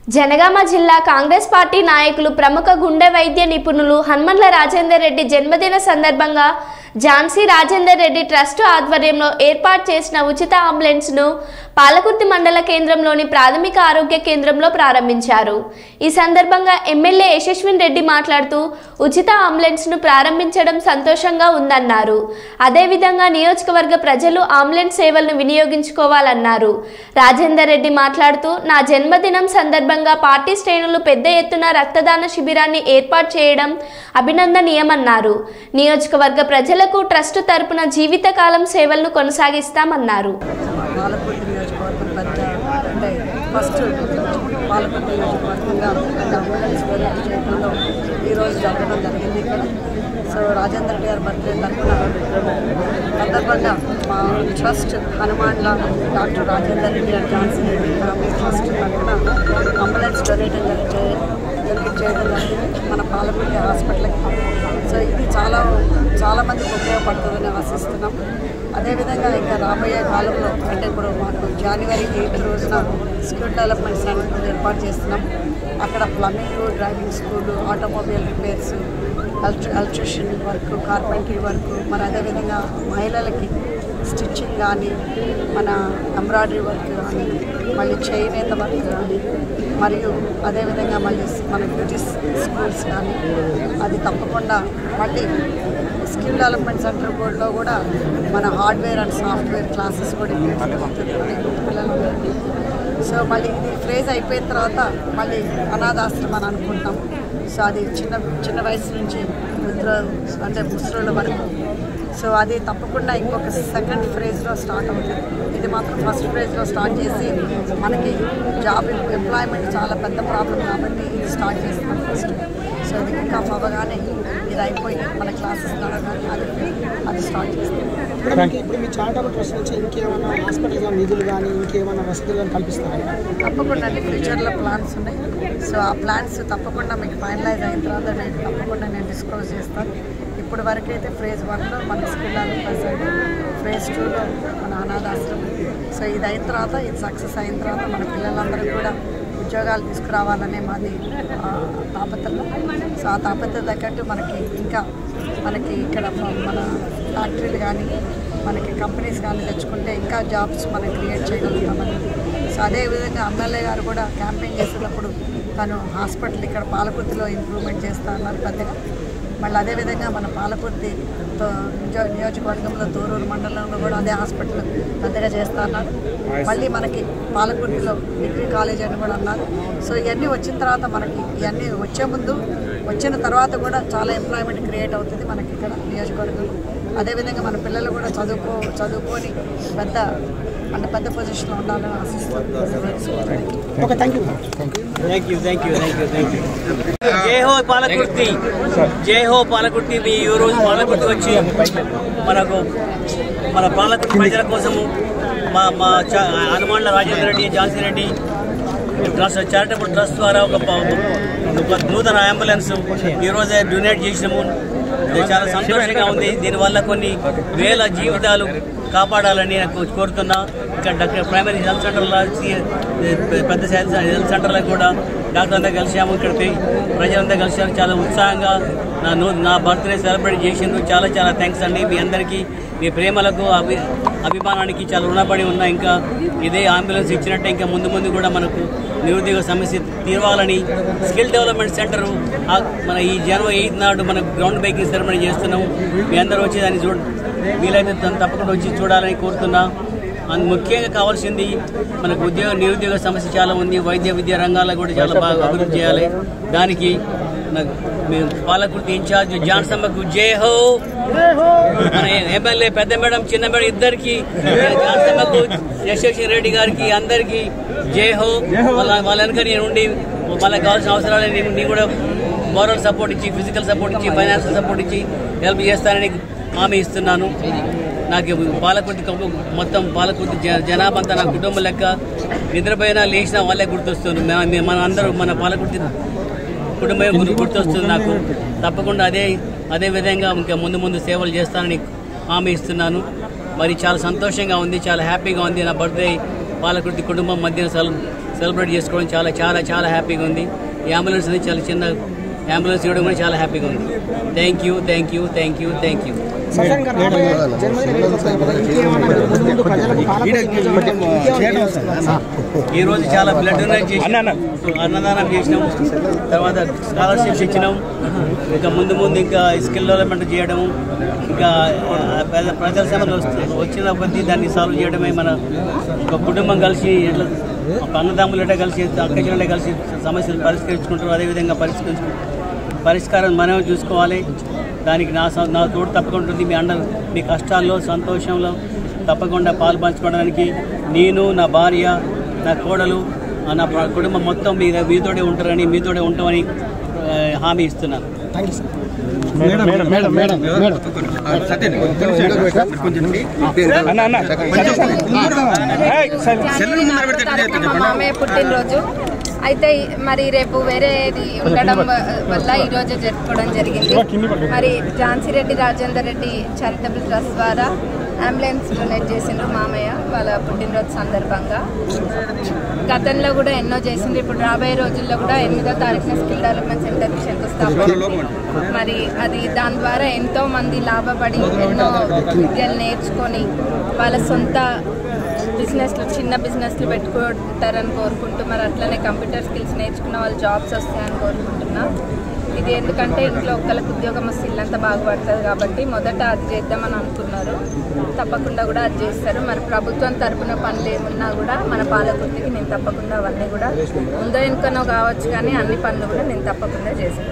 జనగామ జిల్లా కాంగ్రెస్ పార్టీ నాయకులు ప్రముఖ గుండె వైద్య నిపుణులు హనుమండ్ల రాజేందర్ రెడ్డి జన్మదిన సందర్భంగా ఝాన్సీ రాజేందర్ రెడ్డి ట్రస్ట్ ఆధ్వర్యంలో ఏర్పాటు చేసిన ఉచిత అంబులెన్స్ను పాలకుర్తి మండల కేంద్రంలోని ప్రాథమిక ఆరోగ్య కేంద్రంలో ప్రారంభించారు. ఈ సందర్భంగా ఎమ్మెల్యే యశస్విన్ రెడ్డి మాట్లాడుతూ ఉచిత అంబులెన్స్ను ప్రారంభించడం సంతోషంగా ఉందన్నారు. అదేవిధంగా నియోజకవర్గ ప్రజలు అంబులెన్స్ సేవలను వినియోగించుకోవాలన్నారు. రాజేందర్ రెడ్డి మాట్లాడుతూ నా జన్మదినం సందర్భంగా పార్టీ శ్రేణులు పెద్ద ఎత్తున రక్తదాన శిబిరాన్ని ఏర్పాటు చేయడం అభినందనీయమన్నారు. నియోజకవర్గ ప్రజలకు ట్రస్ట్ తరపున జీవితకాలం సేవలను కొనసాగిస్తామన్నారు. పాలకుర్తి నియోజకవర్గం పెద్ద అంటే ఫస్ట్ పాలకుర్తి నియోజకవర్గంగా పెద్ద అంబులెన్స్ డొనేట్ చేయడంలో ఈరోజు జరగడం జరిగింది ఇక్కడ. సో రాజేందర్ రెడ్డి గారి బర్త్డే సందర్భంగా మా ట్రస్ట్ హనుమాన్ల డాక్టర్ రాజేందర్ రెడ్డి గారు ఝాన్సీ రెడ్డి ఫ్యామిలీ ట్రస్ట్ తరఫున అంబులెన్స్ డొనేట్ చేయడం జరిగింది మన పాలకుర్తి హాస్పిటల్కి. సో ఇది చాలా మందికి ఉపయోగపడుతుందని ఆశిస్తున్నాం. అదేవిధంగా ఇంకా రాబోయే కాలంలో అంటే ఇప్పుడు మాకు జనవరి 8 రోజున స్కిల్ డెవలప్మెంట్ సెంటర్ ఏర్పాటు చేస్తున్నాం. అక్కడ plumbing, driving school, automobile repairs, electrician work, carpentry work, మరి అదేవిధంగా మహిళలకి స్టిచ్చింగ్ కానీ, మన ఎంబ్రాయిడరీ వర్క్ కానీ, మళ్ళీ చేనేత వర్క్ కానీ, మరియు అదేవిధంగా మళ్ళీ మన బ్యూటీ స్కూల్స్ కానీ, అది తప్పకుండా మళ్ళీ స్కిల్ డెవలప్మెంట్ సెంటర్ బోర్డులో కూడా మన హార్డ్వేర్ అండ్ సాఫ్ట్వేర్ క్లాసెస్ కూడా పిల్లలందరికీ. సో మళ్ళీ ఇది ఫ్రేజ్ అయిపోయిన తర్వాత మళ్ళీ అనాథాశ్రమం అని అనుకుంటాం. సో అది చిన్న వయసు నుంచి ముసలుల వరకు. సో అది తప్పకుండా ఇంకొక సెకండ్ ఫేజ్లో స్టార్ట్ అవుతుంది. ఇది మాత్రం ఫస్ట్ ఫేజ్లో స్టార్ట్ చేసి మనకి జాబ్ ఎంప్లాయ్మెంట్ చాలా పెద్ద ప్రాబ్లం కాబట్టి ఇది స్టార్ట్ చేస్తున్నాం ఫస్ట్. సో ఇది ఇంకా అవ్వగానే ఇది అయిపోయి మన క్లాసెస్ నడగానే అది స్టార్ట్ చేస్తాం. ఇప్పుడు మీ చారిటబుల్ ట్రస్ట్ నుంచి ఇంకేమైనా హాస్పిటల్గా నిధులు కానీ ఇంకేమైనా వసతులను కల్పిస్తారా? తప్పకుండా అండి, ఫ్యూచర్లో ప్లాన్స్ ఉన్నాయి. సో ఆ ప్లాన్స్ తప్పకుండా మీకు ఫైనలైజ్ అయిన తర్వాత తప్పకుండా నేను డిస్క్లోజ్ చేస్తాను. ఇప్పుడు వరకైతే ఫేజ్ 1లో మన స్కిల్ డెవలప్మెంట్, ఫేజ్ 2లో మన అనాథాశ్రమం. సో ఇది అయిన తర్వాత, ఇది సక్సెస్ అయిన తర్వాత మన పిల్లలందరికీ కూడా ఉద్యోగాలు తీసుకురావాలనే మాది తాపత్రయం. సో ఆ తాపత్రయం తగ్గట్టు మనకి ఇక్కడ మన ఫ్యాక్టరీలు కానీ, మనకి కంపెనీస్ కానీ తెచ్చుకుంటే ఇంకా జాబ్స్ మనం క్రియేట్ చేయగలుగుతామని. సో అదేవిధంగా ఎమ్మెల్యే గారు కూడా క్యాంపెయిన్ చేసేటప్పుడు తను హాస్పిటల్ ఇక్కడ పాలకుర్తిలో ఇంప్రూవ్మెంట్ చేస్తా అన్నారు పెద్దగా. మళ్ళీ అదేవిధంగా మన పాలకుర్తి నియోజకవర్గంలో తోరూరు మండలంలో కూడా అదే హాస్పిటల్ పెద్దగా చేస్తా అన్నారు. మళ్ళీ మనకి పాలకుర్తిలో డిగ్రీ కాలేజ్ అని కూడా అన్నారు. సో ఇవన్నీ వచ్చిన తర్వాత ఇవన్నీ వచ్చిన తర్వాత కూడా చాలా ఎంప్లాయ్మెంట్ క్రియేట్ అవుతుంది మనకి ఇక్కడ నియోజకవర్గంలో. అదేవిధంగా మన పిల్లలు కూడా చదువుకొని పెద్ద పొజిషన్లో ఉండాలని ఆశిస్తున్నాను. జై హో పాలకుర్తి, జై హో పాలకుర్తి. మీ ఈ రోజు పాలకుర్తి వచ్చి మన పాలకుర్తి ప్రజల కోసము మా Hanumanla Rajender Reddy, Jhansi Reddy trust charitable trust ద్వారా ఒక నూతన అంబులెన్స్ ఈరోజే డొనేట్ చేసినాము. చాలా సంతోషంగా ఉంది. దీనివల్ల కొన్ని వేల జీవితాలు కాపాడాలని నాకు కోరుతున్నా. ఇక్కడ ప్రైమరీ హెల్త్ సెంటర్లో, పెద్ద హెల్త్ సెంటర్లో కూడా డాక్టర్ అంతా కలిసాము. ఇక్కడ ప్రజలంతా కలిసాము. చాలా ఉత్సాహంగా నా బర్త్డే సెలబ్రేట్ చేసిండ్రు. చాలా థ్యాంక్స్ అండి. మీ అందరికీ మీ ప్రేమలకు అభిమానానికి చాలా రుణపడి ఉన్నా. ఇంకా ఇదే అంబులెన్స్ ఇచ్చినట్టే ఇంకా ముందు కూడా మనకు నిరుద్యోగ సమస్య తీరవాలని స్కిల్ డెవలప్మెంట్ సెంటర్ మన ఈ జనవరి 8 నాడు మన గ్రౌండ్ బ్రేకింగ్ సెరమనీ చేస్తున్నాము. మీ అందరూ వచ్చి దాన్ని వీలైతే తప్పకుండా వచ్చి చూడాలని కోరుతున్నా. ముఖ్యంగా కావాల్సింది మనకు నిరుద్యోగ సమస్య చాలా ఉంది. వైద్య విద్యా రంగాల్లో కూడా చాలా బాగా అభివృద్ధి చేయాలి. దానికి పాలకుర్తి ఇన్ఛార్జ్ జాన్సమ్మకు జై హో, మన ఎమ్మెల్యే పెద్ద మేడం, చిన్న మేడం ఇద్దరికి, జాన్సమ్మకు, యశస్వి రెడ్డి గారికి అందరికీ జై హో. వాళ్ళ వెనక నేను ఉండి వాళ్ళకి కావాల్సిన అవసరాలు నేను కూడా మోరల్ సపోర్ట్ ఇచ్చి, ఫిజికల్ సపోర్ట్ ఇచ్చి, ఫైనాన్షియల్ సపోర్ట్ ఇచ్చి హెల్ప్ చేస్తానని హామీ ఇస్తున్నాను. నాకు పాలకుర్తి మొత్తం పాలకుర్తి జనాభా అంతా నా కుటుంబం లెక్క. నిద్రపోయినా లేచినా వాళ్ళే గుర్తొస్తుంది. మన అందరూ మన పాలకుర్తి కుటుంబం గుర్తొస్తుంది నాకు. తప్పకుండా అదే విధంగా ఇంకా ముందు సేవలు చేస్తానని హామీ ఇస్తున్నాను. మరి చాలా సంతోషంగా ఉంది, చాలా హ్యాపీగా ఉంది. నా బర్త్డే పాలకుర్తి కుటుంబం మధ్య సెలబ్రేట్ చేసుకోవడం చాలా చాలా చాలా హ్యాపీగా ఉంది. ఈ అంబులెన్స్ అనేది చాలా చిన్న అంబులెన్స్ ఇవ్వడం కూడా చాలా హ్యాపీగా ఉంది. Thank you thank you thank you thank you. ఈరోజు చాలా బ్లడ్ డొనేట్ చేసినాం, అన్నదానం చేసినాం, తర్వాత స్కాలర్షిప్స్ ఇచ్చినాం. ఇంకా ముందు ఇంకా స్కిల్ డెవలప్మెంట్ చేయడం, ఇంకా ప్రజల సమస్యలు వచ్చిన కొద్దీ దాన్ని సాల్వ్ చేయడమే మన ఒక కుటుంబం కలిసి ఎట్లా అన్నదమ్ములటే కలిసి అక్కచెల్లెలే కలిసి సమస్యలు పరిష్కరించుకుంటారు. అదేవిధంగా పరిష్కారం మనమే చూసుకోవాలి. దానికి నా తోడు తప్పకుండా మీ కష్టాల్లో సంతోషంలో తప్పకుండా పాలు పంచుకోవడానికి నేను, నా భార్య, నా కోడలు, నా కుటుంబం మొత్తం మీతోనే ఉంటారని, మీతోనే ఉంటామని హామీ ఇస్తున్నాను. మామయ్య పుట్టినరోజు అయితే మరి రేపు వేరేది ఉండడం వల్ల ఈరోజు జరుపుకోవడం జరిగింది. మరి ఝాన్సీ రెడ్డి రాజేందర్ రెడ్డి చారిటబుల్ ట్రస్ట్ ద్వారా అంబులెన్స్ డొనేట్ చేసిండ్రు మామయ్య వాళ్ళ పుట్టినరోజు సందర్భంగా. గతంలో కూడా ఎన్నో చేసిండ్రు. ఇప్పుడు రాబోయే రోజుల్లో కూడా 8వ తారీఖున స్కిల్ డెవలప్మెంట్ సెంటర్కి శంకుస్థాపన. మరి అది దాని ద్వారా ఎంతో మంది లాభపడి ఎన్నో విద్యలు నేర్చుకొని వాళ్ళ సొంత బిజినెస్లు, చిన్న బిజినెస్లు పెట్టుకుంటారని కోరుకుంటూ, మరి అట్లనే కంప్యూటర్ స్కిల్స్ నేర్చుకున్న వాళ్ళు జాబ్స్ వస్తాయని కోరుకుంటున్నా. ఇది ఎందుకంటే ఇంట్లో ఒక్కరికి ఉద్యోగం వస్తే ఇల్లంతా బాగుపడుతుంది కాబట్టి మొదట అది చేద్దామని అనుకున్నారు. తప్పకుండా కూడా అది చేస్తారు. మరి ప్రభుత్వం తరపున పనులు ఏమున్నా కూడా మన పాలకుర్తికి నేను తప్పకుండా అవన్నీ కూడా ఉందో ఎనుకనో కావచ్చు కానీ అన్ని పనులు కూడా నేను తప్పకుండా చేస్తాను.